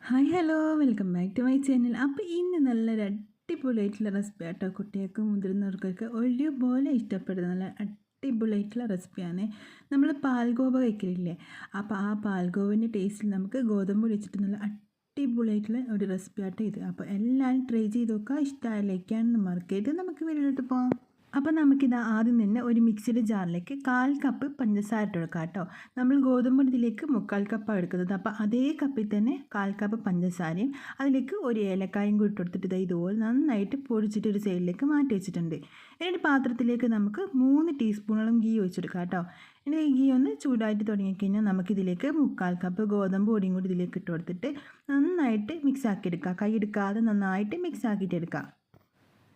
Hi hello welcome back to my channel. അപ്പോൾ ഇന്ന് നല്ലൊരു അടിപൊളിയായിട്ടുള്ള റെസിപ്പി ആട്ടോ. കുട്ടികൾക്കും മുതിർന്നവർക്കൊക്കെ ഒരുപോലെ ഇഷ്ടപ്പെടുന്ന നല്ല അടിപൊളിയായിട്ടുള്ള റെസിപ്പിയാണ്. നമ്മൾ പാൽഗോവ കഴിക്കലില്ലേ, അപ്പോൾ ആ പാൽഗോവൻ്റെ ടേസ്റ്റിൽ നമുക്ക് ഗോതമ്പ് വെച്ചിട്ട് നല്ല അടിപൊളിയായിട്ടുള്ള ഒരു റെസിപ്പി ആട്ടോ ഇത്. അപ്പോൾ എല്ലാവരും ട്രൈ ചെയ്ത് നോക്കുക. ഇഷ്ടമായില്ലേക്കാണെന്ന് മറക്കരുത്. നമുക്ക് വീട്ടിലോട്ട് പോകാം. അപ്പോൾ നമുക്കിത് ആദ്യം തന്നെ ഒരു മിക്സിയുടെ ജാറിലേക്ക് 1/4 കപ്പ് പഞ്ചസാര ഇട്ട് കൊടുക്കാം കേട്ടോ. നമ്മൾ ഗോതമ്പ് ഇതിലേക്ക് 3/4 കപ്പാണ് എടുക്കുന്നത്. അപ്പോൾ അതേ കപ്പിൽ തന്നെ 1/4 കപ്പ് പഞ്ചസാരയും അതിലേക്ക് ഒരു ഏലക്കായും കൂടി ഇട്ട് കൊടുത്തിട്ട് ഇതുപോലെ നന്നായിട്ട് പൊടിച്ചിട്ട് ഒരു സൈഡിലേക്ക് മാറ്റി വെച്ചിട്ടുണ്ട്. ഇനി പാത്രത്തിലേക്ക് നമുക്ക് 3 ടീസ്പൂണോളം ഗീ ഒഴിച്ചെടുക്കാം കേട്ടോ. ഇനി ഈ ഗീ ഒന്ന് ചൂടായിട്ട് തുടങ്ങിക്കഴിഞ്ഞാൽ നമുക്കിതിലേക്ക് 3/4 കപ്പ് ഗോതമ്പ് പൊടിയും കൂടി ഇതിലേക്ക് ഇട്ട് കൊടുത്തിട്ട് നന്നായിട്ട് മിക്സ് ആക്കിയെടുക്കുക. കൈ എടുക്കാതെ നന്നായിട്ട് മിക്സ് ആക്കിയിട്ട് എടുക്കുക.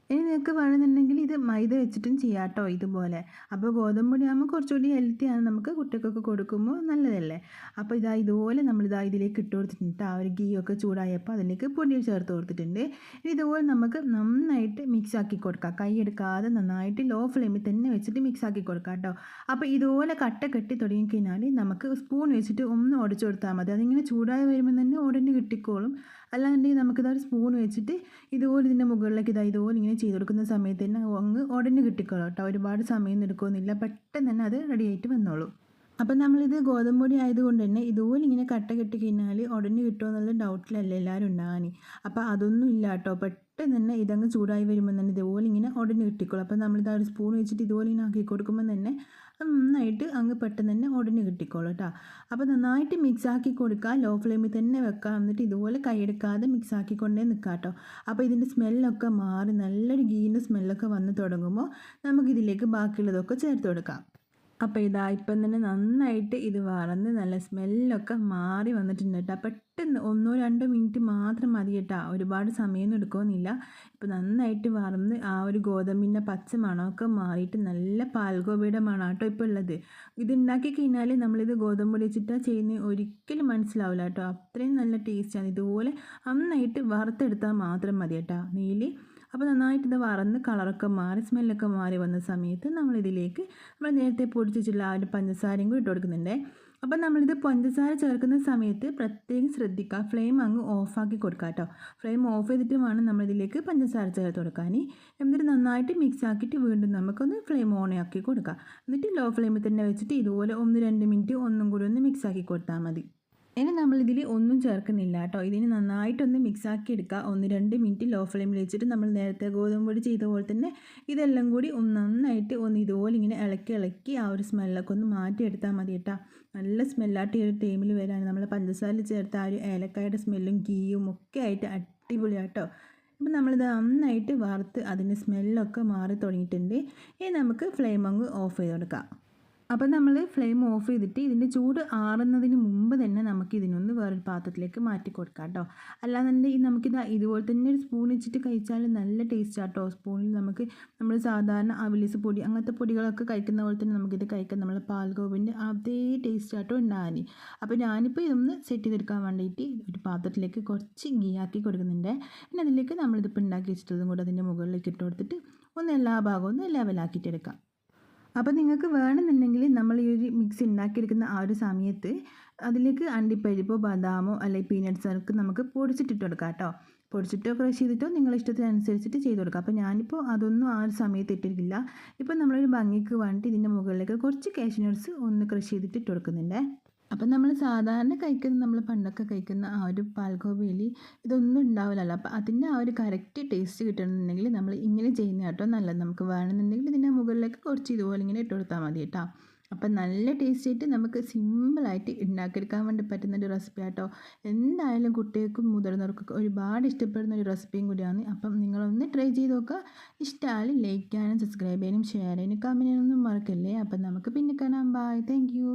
ഇനി നിങ്ങൾക്ക് വേണമെന്നുണ്ടെങ്കിൽ ഇത് മൈദ വെച്ചിട്ടും ചെയ്യാം കേട്ടോ ഇതുപോലെ. അപ്പോൾ ഗോതമ്പ് പൊടി ആകുമ്പോൾ കുറച്ചുകൂടി ഹെൽത്തിയാണ്, നമുക്ക് കുട്ടികൾക്കൊക്കെ കൊടുക്കുമ്പോൾ നല്ലതല്ലേ. അപ്പോൾ ഇതുപോലെ ഇതിലേക്ക് ഇട്ട് കൊടുത്തിട്ടുണ്ട്. ആ ഒരു ഗീ ഒക്കെ ചൂടായപ്പോൾ അതിലേക്ക് പൊടി ചേർത്ത് കൊടുത്തിട്ടുണ്ട്. ഇനി ഇതുപോലെ നമുക്ക് നന്നായിട്ട് മിക്സ് ആക്കി കൊടുക്കാം. കൈ എടുക്കാതെ നന്നായിട്ട് ലോ ഫ്ലെയിമിൽ തന്നെ വെച്ചിട്ട് മിക്സ് ആക്കി കൊടുക്കാം കേട്ടോ. അപ്പോൾ ഇതുപോലെ കട്ട കെട്ടി തുടങ്ങിക്കഴിഞ്ഞാൽ നമുക്ക് സ്പൂൺ വെച്ചിട്ട് ഒന്ന് ഉടച്ചു കൊടുത്താൽ മതി. അതിങ്ങനെ ചൂടായി വരുമ്പോൾ തന്നെ ഉടനെ കിട്ടിക്കോളും. അല്ലാന്നുണ്ടെങ്കിൽ നമുക്കിതൊരു സ്പൂൺ വെച്ചിട്ട് ഇതുപോലെ ഇതിൻ്റെ മുകളിലേക്ക് ഇതുപോലെ ഇങ്ങനെ ചെയ്ത് കൊടുക്കുന്ന സമയത്ത് തന്നെ അങ്ങ് ഉടനെ കിട്ടിക്കോളും കേട്ടോ. ഒരുപാട് സമയം എടുക്കുന്നില്ല, പെട്ടെന്ന് തന്നെ അത് റെഡി ആയിട്ട് വന്നോളും. അപ്പം നമ്മളിത് ഗോതമ്പ് പൊടി ആയതുകൊണ്ട് തന്നെ ഇതുപോലെ ഇങ്ങനെ കട്ട കെട്ടി കഴിഞ്ഞാൽ ഉടനെ കിട്ടുമോ എന്നുള്ള ഡൗട്ടിലല്ല എല്ലാവരും ഉണ്ടാകാൻ. അപ്പോൾ അതൊന്നും ഇല്ല കേട്ടോ. പെട്ടെന്ന് തന്നെ ഇതങ്ങ് ചൂടായി വരുമ്പോൾ തന്നെ ഇതുപോലെ ഇങ്ങനെ ഉടനെ കിട്ടിക്കോളും. അപ്പോൾ നമ്മളിത് ഒരു സ്പൂൺ വെച്ചിട്ട് ഇതുപോലെ ഇങ്ങനെ ആക്കി കൊടുക്കുമ്പോൾ തന്നെ നന്നായിട്ട് അങ്ങ് പെട്ടെന്ന് തന്നെ ഉടനെ കിട്ടിക്കോളും കേട്ടോ. അപ്പോൾ നന്നായിട്ട് മിക്സ് ആക്കി കൊടുക്കുക. ലോ ഫ്ലെയിമിൽ തന്നെ വെക്കുക. എന്നിട്ട് ഇതുപോലെ കൈയെടുക്കാതെ മിക്സ് ആക്കിക്കൊണ്ടേ നിൽക്കുക കേട്ടോ. അപ്പോൾ ഇതിൻ്റെ സ്മെല്ലൊക്കെ മാറി നല്ലൊരു ഗീൻ്റെ സ്മെല്ലൊക്കെ വന്ന് തുടങ്ങുമ്പോൾ നമുക്കിതിലേക്ക് ബാക്കിയുള്ളതൊക്കെ ചേർത്ത് കൊടുക്കാം. അപ്പോൾ ഇപ്പം തന്നെ നന്നായിട്ട് ഇത് വറന്ന് നല്ല സ്മെല്ലൊക്കെ മാറി വന്നിട്ടുണ്ട് കേട്ടോ. പെട്ടെന്ന് 1-2 മിനിറ്റ് മാത്രം മതി കേട്ടോ. ഒരുപാട് സമയമൊന്നും എടുക്കുമെന്നില്ല. ഇപ്പോൾ നന്നായിട്ട് വറന്ന് ആ ഒരു ഗോതമ്പിൻ്റെ പച്ച മണമൊക്കെ മാറിയിട്ട് നല്ല പാൽഗോവയുടെ മണം കേട്ടോ ഇപ്പോൾ ഉള്ളത്. ഇത് ഉണ്ടാക്കി കഴിഞ്ഞാൽ നമ്മളിത് ഗോതമ്പ് പൊടി വെച്ചിട്ടാണ് ചെയ്യുന്നത് ഒരിക്കലും മനസ്സിലാവില്ല കേട്ടോ. അത്രയും നല്ല ടേസ്റ്റാണ്. ഇതുപോലെ നന്നായിട്ട് വറുത്തെടുത്താൽ മാത്രം മതി കേട്ടോ നെയ്യിൽ. അപ്പോൾ നന്നായിട്ട് ഇത് വറന്ന് കളറൊക്കെ മാറി സ്മെല്ലൊക്കെ മാറി വന്ന സമയത്ത് നമ്മളിതിലേക്ക് നമ്മൾ നേരത്തെ പൊടിച്ചിട്ടുള്ള ആ ഒരു പഞ്ചസാരയും കൂടി ഇട്ട് കൊടുക്കുന്നുണ്ട്. അപ്പോൾ നമ്മളിത് പഞ്ചസാര ചേർക്കുന്ന സമയത്ത് പ്രത്യേകം ശ്രദ്ധിക്കുക. ഫ്ലെയിം അങ്ങ് ഓഫാക്കി കൊടുക്കുക കേട്ടോ. ഫ്ലെയിം ഓഫ് ചെയ്തിട്ട് വേണം നമ്മളിതിലേക്ക് പഞ്ചസാര ചേർത്ത് കൊടുക്കാൻ. എന്നിട്ട് നന്നായിട്ട് മിക്സ് ആക്കിയിട്ട് വീണ്ടും നമുക്കൊന്ന് ഫ്ലെയിം ഓൺ ആക്കി കൊടുക്കുക. എന്നിട്ട് ലോ ഫ്ലെയിമിൽ തന്നെ വെച്ചിട്ട് ഇതുപോലെ 1-2 മിനിറ്റ് ഒന്നും കൂടി ഒന്ന് മിക്സ് ആക്കി കൊടുത്താൽ മതി. ഇനി നമ്മളിതിൽ ഒന്നും ചേർക്കുന്നില്ല കേട്ടോ. ഇതിന് നന്നായിട്ടൊന്ന് മിക്സാക്കി എടുക്കുക. 1-2 മിനിറ്റ് ലോ ഫ്ലെയിമിൽ വെച്ചിട്ട് നമ്മൾ നേരത്തെ ഗോതമ്പ് പൊടി ചെയ്ത പോലെ തന്നെ ഇതെല്ലാം കൂടി നന്നായിട്ട് ഇതുപോലെ ഇങ്ങനെ ഇളക്കി ആ ഒരു സ്മെല്ലൊക്കെ ഒന്ന് മാറ്റിയെടുത്താൽ മതി കേട്ടോ. നല്ല സ്മെല്ലായിട്ട് ഈ ഒരു ടൈമിൽ വരാൻ നമ്മൾ പഞ്ചസാരയിൽ ചേർത്ത ആ ഒരു ഏലക്കായുടെ സ്മെല്ലും ഗീയും ഒക്കെ ആയിട്ട് അടിപൊളിയാട്ടോ. അപ്പോൾ നമ്മളിത് നന്നായിട്ട് വറുത്ത് അതിൻ്റെ സ്മെല്ലൊക്കെ മാറി തുടങ്ങിയിട്ടുണ്ട്. ഇനി നമുക്ക് ഫ്ലെയിം അങ്ങ് ഓഫ് ചെയ്ത് കൊടുക്കാം. അപ്പോൾ നമ്മൾ ഫ്ലെയിം ഓഫ് ചെയ്തിട്ട് ഇതിൻ്റെ ചൂട് ആറുന്നതിന് മുമ്പ് തന്നെ നമുക്ക് ഇതിനൊന്ന് വേറൊരു പാത്രത്തിലേക്ക് മാറ്റി കൊടുക്കാം കേട്ടോ. അല്ലാന്നുണ്ടെങ്കിൽ നമുക്കിത് ഇതുപോലെ തന്നെ ഒരു സ്പൂൺ വെച്ചിട്ട് കഴിച്ചാൽ നല്ല ടേസ്റ്റ് ആട്ടോ. സ്പൂണിൽ നമ്മൾ സാധാരണ അവിലിസ് പൊടി അങ്ങനത്തെ പൊടികളൊക്കെ കഴിക്കുന്ന പോലെ തന്നെ നമുക്കിത് കഴിക്കാം. നമ്മൾ പാൽഗോവിൻ്റെ അതേ ടേസ്റ്റ് ആട്ടോ ഉണ്ടാകാൻ. അപ്പോൾ ഞാനിപ്പോൾ ഇതൊന്ന് സെറ്റ് ചെയ്തെടുക്കാൻ വേണ്ടിയിട്ട് ഒരു പാത്രത്തിലേക്ക് കുറച്ച് ഗീ ആക്കി കൊടുക്കുന്നുണ്ട്. പിന്നെ അതിലേക്ക് നമ്മളിതിപ്പോൾ ഉണ്ടാക്കി വെച്ചിട്ടതും കൂടെ അതിൻ്റെ മുകളിലേക്ക് ഇട്ട് കൊടുത്തിട്ട് ഒന്ന് എല്ലാ ഭാഗവും ഒന്ന് ലെവലാക്കിയിട്ട് എടുക്കാം. അപ്പോൾ നിങ്ങൾക്ക് വേണമെന്നുണ്ടെങ്കിൽ നമ്മൾ ഈ ഒരു മിക്സ് ഉണ്ടാക്കിയെടുക്കുന്ന ആ ഒരു സമയത്ത് അതിലേക്ക് അണ്ടിപ്പരിപ്പോ ബദാമോ അല്ലെങ്കിൽ പീനട്ട്സോ ഒക്കെ നമുക്ക് പൊടിച്ചിട്ടിട്ട് കൊടുക്കാം കേട്ടോ. പൊടിച്ചിട്ടോ ക്രഷ് ചെയ്തിട്ടോ നിങ്ങളുടെ ഇഷ്ടത്തിനനുസരിച്ചിട്ട് ചെയ്ത് കൊടുക്കാം. അപ്പോൾ ഞാനിപ്പോൾ അതൊന്നും ആ ഒരു സമയത്ത് ഇട്ടിട്ടില്ല. ഇപ്പോൾ നമ്മളൊരു ഭംഗിക്ക് വേണ്ടിയിട്ട് ഇതിൻ്റെ മുകളിലേക്ക് കുറച്ച് കാഷ്യൂ നട്ട്സ് ഒന്ന് ക്രഷ് ചെയ്തിട്ട് ഇട്ട് കൊടുക്കുന്നുണ്ട്. അപ്പം നമ്മൾ സാധാരണ നമ്മൾ പണ്ടൊക്കെ കഴിക്കുന്ന ആ ഒരു പാൽഗോവയിൽ ഇതൊന്നും ഉണ്ടാവില്ലല്ലോ. അപ്പോൾ അതിൻ്റെ ആ ഒരു കറക്റ്റ് ടേസ്റ്റ് കിട്ടണമെന്നുണ്ടെങ്കിൽ നമ്മൾ ഇങ്ങനെ ചെയ്യുന്ന കേട്ടോ നല്ലത്. നമുക്ക് വേണമെന്നുണ്ടെങ്കിൽ ഇതിൻ്റെ മുകളിലേക്ക് കുറച്ച് ഇതുപോലെ ഇങ്ങനെ ഇട്ട് കൊടുത്താൽ മതി കേട്ടോ. അപ്പം നല്ല ടേസ്റ്റ് ആയിട്ട് നമുക്ക് സിമ്പിളായിട്ട് ഉണ്ടാക്കിയെടുക്കാൻ വേണ്ടി പറ്റുന്നൊരു റെസിപ്പി ആട്ടോ. എന്തായാലും കുട്ടികൾക്കും മുതിർന്നവർക്കൊക്കെ ഒരുപാട് ഇഷ്ടപ്പെടുന്ന ഒരു റെസിപ്പിയും കൂടിയാണ്. അപ്പം നിങ്ങളൊന്ന് ട്രൈ ചെയ്ത് നോക്കുക. ഇഷ്ടമായാലും ലൈക്ക് ചെയ്യാനും സബ്സ്ക്രൈബ് ചെയ്യാനും ഷെയർ ചെയ്യാനും കമൻറ്റ് ചെയ്യാനൊന്നും മറക്കല്ലേ. അപ്പം നമുക്ക് പിന്നെ കാണാം. ബൈ. Thank you.